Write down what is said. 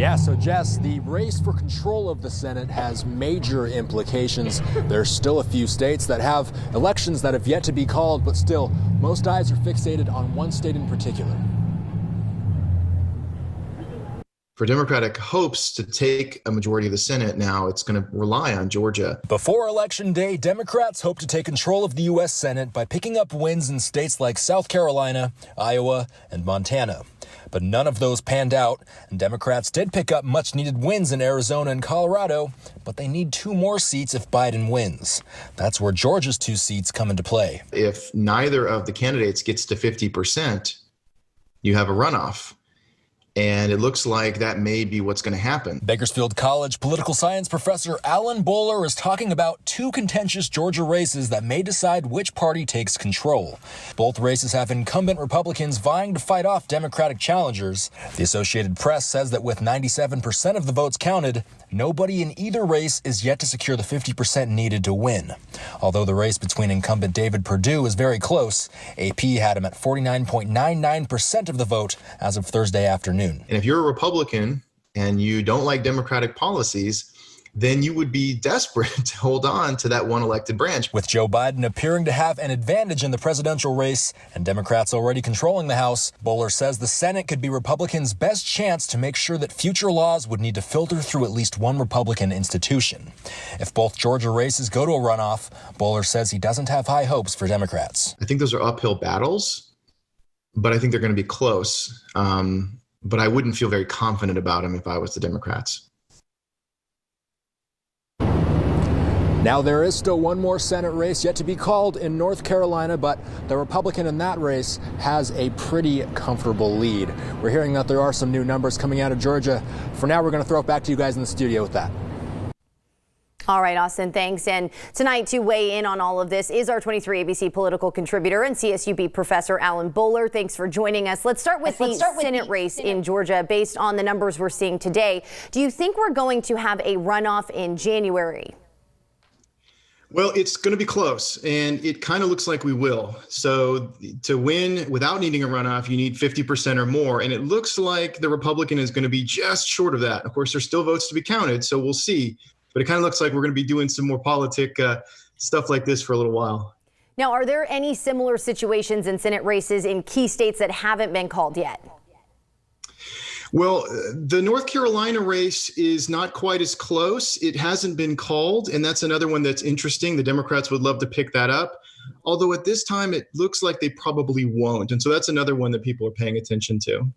Yeah, so Jess, the race for control of the Senate has major implications. There's still a few states that have elections that have yet to be called, but still, most eyes are fixated on one state in particular. For Democratic hopes to take a majority of the Senate now, it's going to rely on Georgia. Before Election Day, Democrats hope to take control of the U.S. Senate by picking up wins in states like South Carolina, Iowa, and Montana. But none of those panned out, and Democrats did pick up much-needed wins in Arizona and Colorado, but they need 2 more seats if Biden wins. That's where Georgia's 2 seats come into play. If neither of the candidates gets to 50%, you have a runoff. And it looks like that may be what's going to happen. Bakersfield College political science professor Alan Bowler is talking about 2 contentious Georgia races that may decide which party takes control. Both races have incumbent Republicans vying to fight off Democratic challengers. The Associated Press says that with 97% of the votes counted, nobody in either race is yet to secure the 50% needed to win. Although the race between incumbent David Perdue is very close, AP had him at 49.99% of the vote as of Thursday afternoon. And if you're a Republican and you don't like Democratic policies, then you would be desperate to hold on to that one elected branch. With Joe Biden appearing to have an advantage in the presidential race and Democrats already controlling the House, Bowler says the Senate could be Republicans' best chance to make sure that future laws would need to filter through at least one Republican institution. If both Georgia races go to a runoff, Bowler says he doesn't have high hopes for Democrats. I think those are uphill battles, but I think they're going to be close. But I wouldn't feel very confident about them if I was the Democrats. Now, there is still one more Senate race yet to be called in North Carolina, but the Republican in that race has a pretty comfortable lead. We're hearing that there are some new numbers coming out of Georgia. For now, we're going to throw it back to you guys in the studio with that. All right, Austin, thanks. And tonight to weigh in on all of this is our 23 ABC political contributor and CSUB professor Alan Bowler. Thanks for joining us. Let's start with the Senate race in Georgia. Based on the numbers we're seeing today, do you think we're going to have a runoff in January? Well, it's going to be close, and it kind of looks like we will. So to win without needing a runoff, you need 50% or more, and it looks like the Republican is going to be just short of that. Of course, there's still votes to be counted, so we'll see. But it kind of looks like we're going to be doing some more politic stuff like this for a little while. Now, are there any similar situations in Senate races in key states that haven't been called yet? Well, the North Carolina race is not quite as close. It hasn't been called, and that's another one that's interesting. The Democrats would love to pick that up, although at this time it looks like they probably won't. And so that's another one that people are paying attention to.